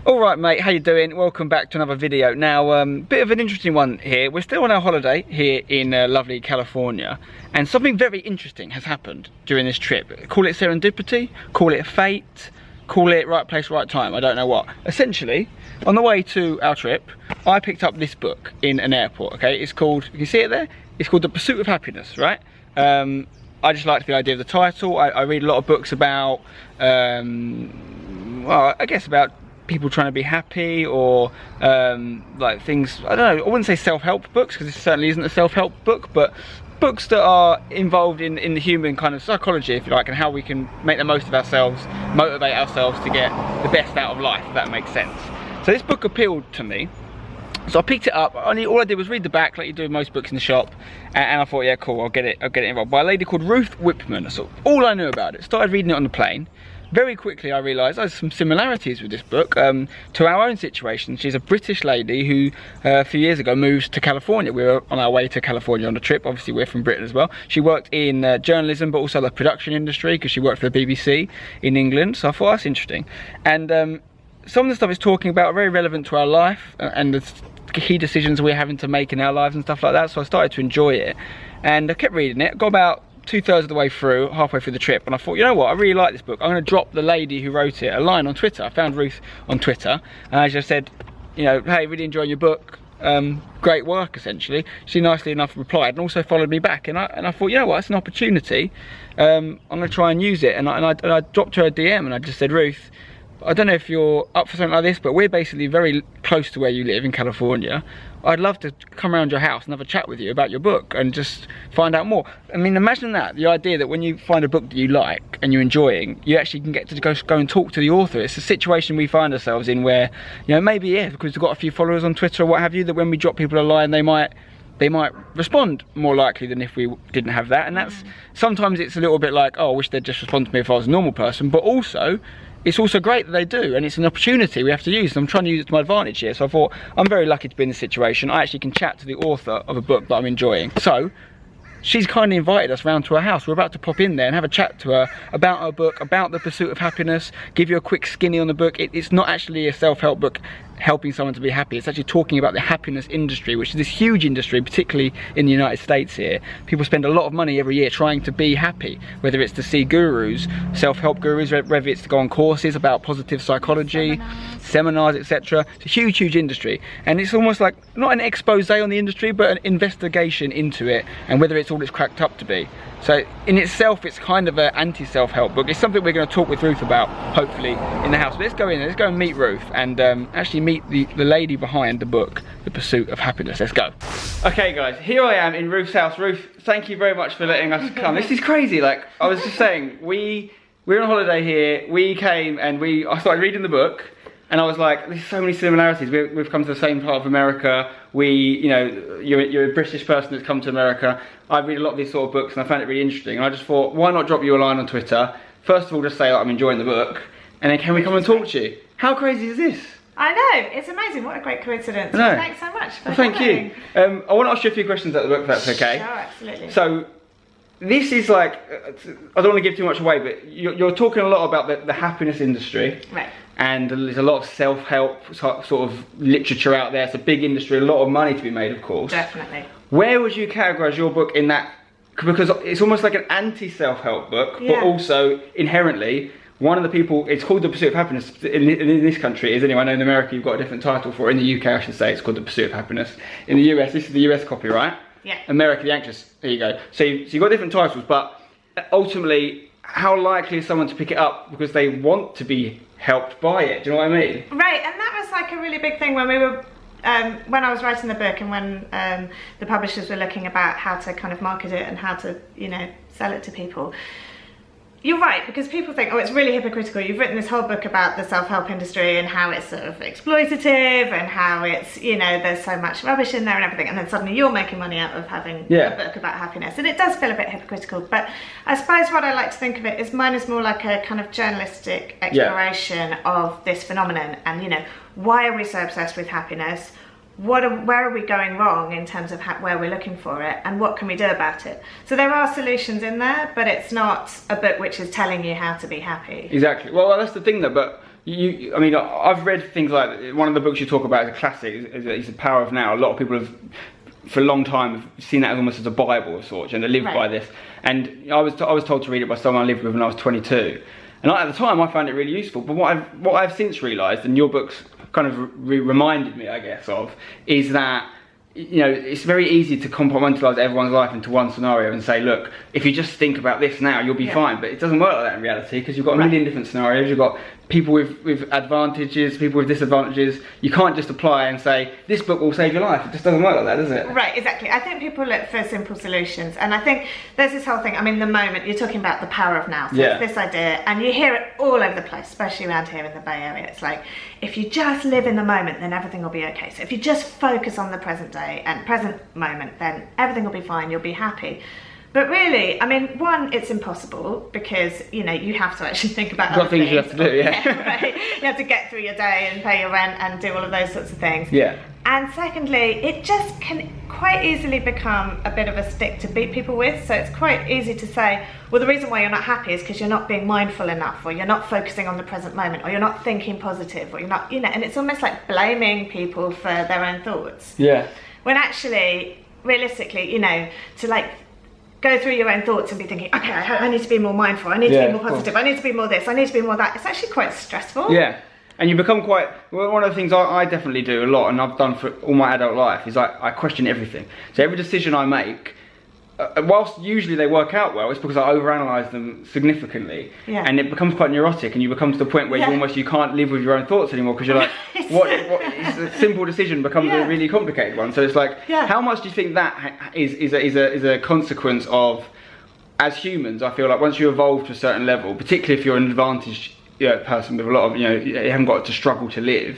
Alright mate, how you doing? Welcome back to another video. Now, bit of an interesting one here. We're still on our holiday here in lovely California, and something very interesting has happened during this trip. Call it serendipity, call it fate, call it right place, right time, I don't know what. Essentially, on the way to our trip, I picked up this book in an airport, okay? It's called, you can see it there? It's called The Pursuit of Happiness, right? I just liked the idea of the title. I read a lot of books about, well, I guess about people trying to be happy, or like things, I don't know, I wouldn't say self-help books, because this certainly isn't a self-help book, but books that are involved in the human kind of psychology, if you like, and how we can make the most of ourselves, motivate ourselves to get the best out of life, if that makes sense. So this book appealed to me, so I picked it up. All I did was read the back like you do with most books in the shop, and I thought, yeah, cool, I'll get it involved, by a lady called Ruth Whipman. That's all I knew about it. Started reading it on the plane. Very quickly I realised there's some similarities with this book to our own situation. She's a British lady who a few years ago moved to California. We were on our way to California on a trip. Obviously we're from Britain as well. She worked in journalism, but also the production industry, because she worked for the BBC in England. So I thought that's interesting. And some of the stuff it's talking about are very relevant to our life and the key decisions we're having to make in our lives and stuff like that. So I started to enjoy it, and I kept reading it. Got about 2/3 of the way through, halfway through the trip, and I thought, you know what, I really like this book. I'm going to drop the lady who wrote it a line on Twitter. I found Ruth on Twitter, and I just said, you know, hey, really enjoying your book, great work, essentially. She nicely enough replied and also followed me back, and I thought, you know what, it's an opportunity. I'm going to try and use it, and I dropped her a DM, and I just said, Ruth, I don't know if you're up for something like this, but we're basically very close to where you live in California. I'd love to come around your house and have a chat with you about your book and just find out more. I mean, imagine that, the idea that when you find a book that you like and you're enjoying, you actually can get to go and talk to the author. It's a situation we find ourselves in where, you know, maybe, yeah, because we've got a few followers on Twitter or what have you, that when we drop people a line, they might respond more likely than if we didn't have that. And that's, sometimes it's a little bit like, oh, I wish they'd just respond to me if I was a normal person, but also, it's also great that they do, and it's an opportunity we have to use, and I'm trying to use it to my advantage here. So I thought, I'm very lucky to be in this situation. I actually can chat to the author of a book that I'm enjoying. So she's kindly invited us round to her house. We're about to pop in there and have a chat to her about her book, about The Pursuit of Happiness, give you a quick skinny on the book. It's not actually a self-help book helping someone to be happy. It's actually talking about the happiness industry, which is this huge industry, particularly in the United States here. People spend a lot of money every year trying to be happy, whether it's to see gurus, self-help gurus, whether it's to go on courses about positive psychology, seminars, etc. It's a huge, huge industry, and it's almost like not an expose on the industry, but an investigation into it and whether it's all it's cracked up to be. So in itself, it's kind of an anti-self-help book. It's something we're going to talk with Ruth about, hopefully, in the house. But let's go in there, let's go and meet Ruth, and actually meet the lady behind the book, The Pursuit of Happiness. Let's go. Okay guys, here I am in Ruth's house. Ruth, thank you very much for letting us come. This is crazy. Like, I was just saying, we're on holiday here, we came and I started reading the book, and I was like, there's so many similarities. We've come to the same part of America. You know, you're a British person that's come to America. I read a lot of these sort of books, and I found it really interesting. And I just thought, why not drop you a line on Twitter? First of all, just say that I'm enjoying the book, and then can we come and talk to you? How crazy is this? I know, it's amazing. What a great coincidence. Thanks so much for thank you. I want to ask you a few questions about the book, if that's okay. Sure, absolutely. So, this is like, I don't want to give too much away, but you're talking a lot about the happiness industry. Right. And there's a lot of self-help sort of literature out there. It's a big industry, a lot of money to be made, of course. Definitely. Where would you categorise your book in that? Because it's almost like an anti-self-help book, yeah, but also inherently, one of the people, it's called The Pursuit of Happiness in this country, is anyway. I know in America you've got a different title for it. In the UK, I should say, it's called The Pursuit of Happiness. In the US, this is the US copy, right? Yeah. America, The Anxious. There you go. So you've got different titles, but ultimately, how likely is someone to pick it up because they want to be helped by it? Do you know what I mean? Right, and that was like a really big thing when we were, when I was writing the book, and when the publishers were looking about how to kind of market it and how to, you know, sell it to people. You're right, because people think, oh, it's really hypocritical. You've written this whole book about the self-help industry and how it's sort of exploitative and how it's, you know, there's so much rubbish in there and everything, and then suddenly you're making money out of having a book about happiness. And it does feel a bit hypocritical, but I suppose what I like to think of it is mine is more like a kind of journalistic exploration of this phenomenon, and, you know, why are we so obsessed with happiness? Where are we going wrong in terms of where we're looking for it, and what can we do about it? So there are solutions in there, but it's not a book which is telling you how to be happy. Exactly. Well, that's the thing though, but I mean, I've read things like, one of the books you talk about is a classic, is The Power of Now. A lot of people have, for a long time, have seen that almost as a Bible of sorts, and they live by this. And I was told to read it by someone I lived with when I was 22. And at the time, I found it really useful. But what I've since realised, and your books kind of reminded me, I guess, of, is that, you know, it's very easy to compartmentalise everyone's life into one scenario and say, look, if you just think about this now, you'll be fine. But it doesn't work like that in reality, because you've got a million different scenarios. You've got people with advantages, people with disadvantages. You can't just apply and say, this book will save your life. It just doesn't work like that, does it? Right, exactly. I think people look for simple solutions. And I think there's this whole thing, I mean, the moment, you're talking about the power of now. So it's this idea, and you hear it all over the place, especially around here in the Bay Area. It's like, if you just live in the moment, then everything will be okay. So if you just focus on the present day and present moment, then everything will be fine, you'll be happy. But really, I mean, one, it's impossible, because, you know, you have to actually think about other things. You have to do, right? You have to get through your day and pay your rent and do all of those sorts of things. Yeah. And secondly, it just can quite easily become a bit of a stick to beat people with. So it's quite easy to say, well, the reason why you're not happy is because you're not being mindful enough, or you're not focusing on the present moment, or you're not thinking positive, or you're not, you know, and it's almost like blaming people for their own thoughts. Yeah. When actually, realistically, you know, to like go through your own thoughts and be thinking, okay, I need to be more mindful, I need to be more positive, I need to be more this, I need to be more that. It's actually quite stressful. Yeah. And you become quite, well, one of the things I definitely do a lot, and I've done for all my adult life, is I question everything. So every decision I make, whilst usually they work out well, it's because I overanalyze them significantly. Yeah. And it becomes quite neurotic, and you become to the point where you can't live with your own thoughts anymore, because you're like, what a simple decision becomes a really complicated one. So it's like, how much do you think that is a consequence of, as humans, I feel like once you evolve to a certain level, particularly if you're an advantaged person with a lot of, you know, you haven't got to struggle to live,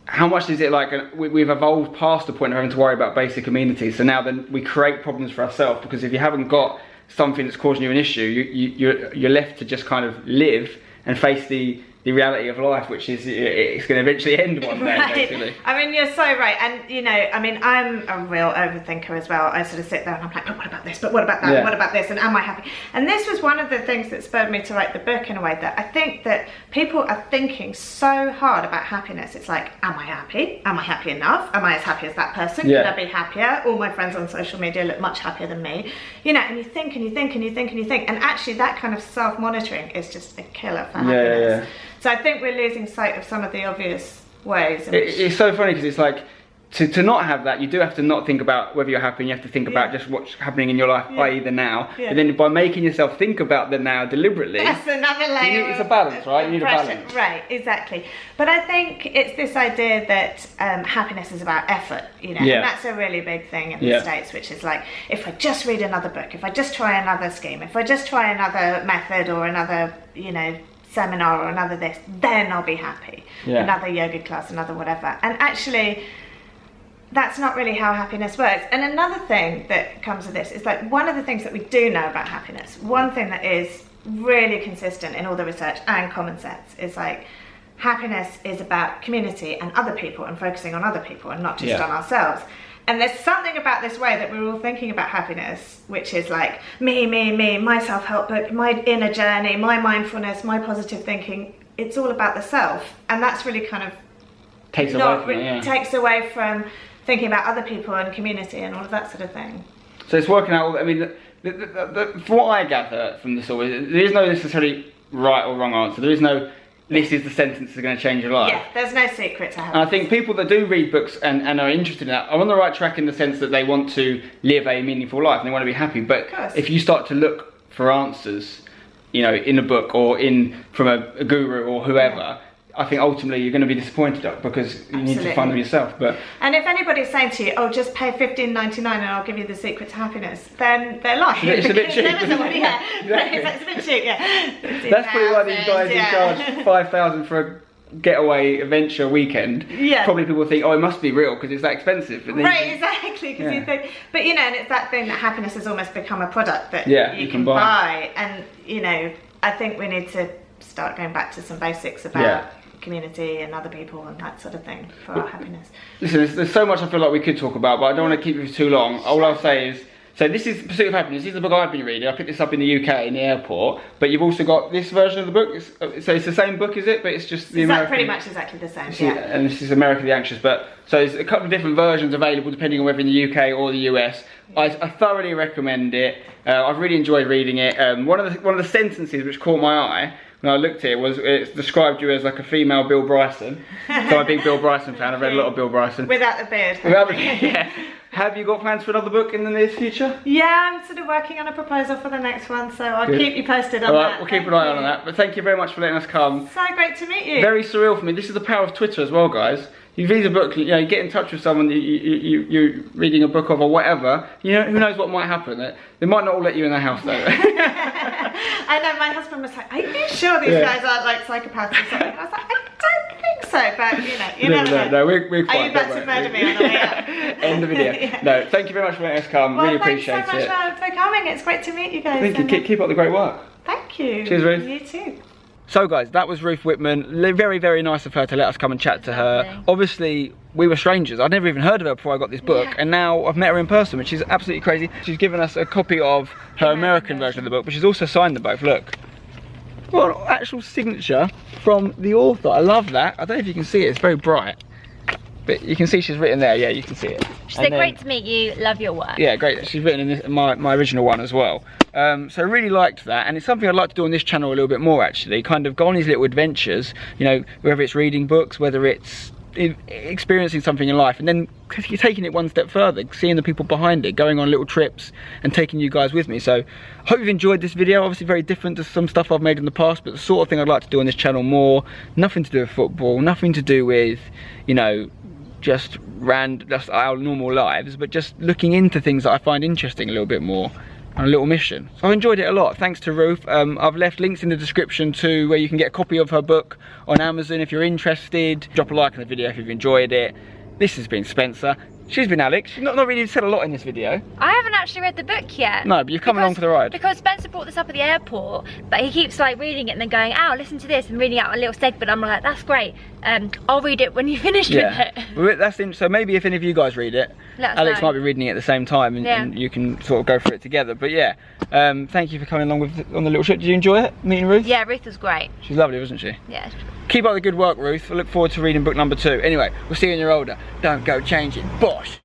how much is it like we've evolved past the point of having to worry about basic amenities, so now then we create problems for ourselves, because if you haven't got something that's causing you an issue, you're left to just kind of live and face the reality of life, which is it's going to eventually end one day, basically. I mean, you're so right. And, you know, I mean, I'm a real overthinker as well. I sort of sit there and I'm like, but what about this? But what about that? Yeah. What about this? And am I happy? And this was one of the things that spurred me to write the book, in a way that I think that people are thinking so hard about happiness. It's like, am I happy? Am I happy enough? Am I as happy as that person? Could I be happier? All my friends on social media look much happier than me. You know, and you think and you think and you think and you think. And actually that kind of self-monitoring is just a killer for happiness. So I think we're losing sight of some of the obvious ways. It's so funny, because it's like, to not have that, you do have to not think about whether you're happy, and you have to think about just what's happening in your life, i.e. the now. But then by making yourself think about the now deliberately, that's another layer. It's a balance, right? You need a balance. Right, exactly. But I think it's this idea that happiness is about effort, you know, and that's a really big thing in the States, which is like, if I just read another book, if I just try another scheme, if I just try another method or another, you know, seminar or another this, then I'll be happy. Another yoga class, another whatever. And actually, that's not really how happiness works. And another thing that comes with this is like, one of the things that we do know about happiness, one thing that is really consistent in all the research and common sense, is like, happiness is about community and other people, and focusing on other people and not just on ourselves. And there's something about this way that we're all thinking about happiness, which is like me, my self-help book, my inner journey, my mindfulness, my positive thinking. It's all about the self, and that's really kind of takes away from thinking about other people and community and all of that sort of thing. So it's working out. I mean, from what I gather from this, there is no necessarily right or wrong answer. There is no, this is the sentence that's going to change your life. Yeah, there's no secret to happiness. And I think people that do read books and are interested in that are on the right track, in the sense that they want to live a meaningful life and they want to be happy. But if you start to look for answers, you know, in a book or from a guru or whoever, I think ultimately you're going to be disappointed, because you need to find them yourself. And if anybody's saying to you, oh, just pay $15.99 and I'll give you the secret to happiness, then they're lying. It's a bit cheap. It's a bit cheap, That's probably why these guys who charge $5,000 for a getaway adventure weekend, probably people think, oh, it must be real because it's that expensive. But right, exactly. Because you think, but you know, and it's that thing that happiness has almost become a product that you can buy. And you know, I think we need to start going back to some basics about community and other people and that sort of thing for our happiness. Listen, there's so much I feel like we could talk about, but I don't want to keep you for too long. All I'll say is, So this is Pursuit of Happiness. This is the book I've been reading. I picked this up in the UK in the airport. But you've also got this version of the book. So it's the same book, is it? But it's just the American. Pretty much exactly the same. Yeah. And this is America the Anxious. But so there's a couple of different versions available depending on whether in the UK or the US. I thoroughly recommend it. I've really enjoyed reading it. One of the sentences which caught my eye when I looked at it was it described you as like a female Bill Bryson. So I'm a big Bill Bryson fan. I've read a lot of Bill Bryson. Without the beard. Without the beard, yeah. Have you got plans for another book in the near future? Yeah, I'm sort of working on a proposal for the next one, so I'll keep you posted on that. Alright, we'll keep an eye on that. But thank you very much for letting us come. So great to meet you. Very surreal for me. This is the power of Twitter as well, guys. You read a book, you know, you get in touch with someone that you're reading a book of or whatever, you know, who knows what might happen. They might not all let you in their house though. I know, my husband was like, are you sure these guys aren't like psychopaths or something? I was like, I don't think so, but you know, you never know. No, we're fine. Are you about to murder me on the way out? End the video. Yeah. No, thank you very much for letting us come. Well, really appreciate it. Thanks so much for coming. It's great to meet you guys. Thank you. Keep up the great work. Thank you. Cheers, Ruth. You too. So guys, that was Ruth Whitman. Very, very nice of her to let us come and chat to her. Obviously, we were strangers. I'd never even heard of her before I got this book, and now I've met her in person, which is absolutely crazy. She's given us a copy of her American version of the book, but she's also signed them both. Look. What an actual signature from the author. I love that. I don't know if you can see it, it's very bright. But you can see she's written there, yeah, you can see it. She said, great to meet you, love your work. Yeah, great. She's written in this, my original one as well. So I really liked that, and it's something I'd like to do on this channel a little bit more actually, kind of go on these little adventures, you know, whether it's reading books, whether it's experiencing something in life, and then you're taking it one step further, seeing the people behind it, going on little trips and taking you guys with me. So I hope you've enjoyed this video. Obviously very different to some stuff I've made in the past, but the sort of thing I'd like to do on this channel more. Nothing to do with football, nothing to do with, you know, just our normal lives, but just looking into things that I find interesting a little bit more on a little mission. So I enjoyed it a lot. Thanks to Ruth. I've left links in the description to where you can get a copy of her book on Amazon if you're interested. Drop a like on the video if you've enjoyed it. This has been Spencer. She's been Alex. She's not really said a lot in this video. I haven't actually read the book yet. No, but you've come along for the ride. Because Spencer brought this up at the airport, but he keeps like reading it and then going, "Oh, listen to this," and reading out a little segment. I'm like, that's great. I'll read it when you finish with it. Well, that's so maybe if any of you guys read it, Alex might be reading it at the same time, and you can sort of go through it together. But yeah, thank you for coming along on the little trip. Did you enjoy it, meeting Ruth? Yeah, Ruth was great. She's lovely, wasn't she? Yeah. Keep up the good work, Ruth. I look forward to reading book number 2. Anyway, we'll see you when you're older. Don't go changing. Bosh.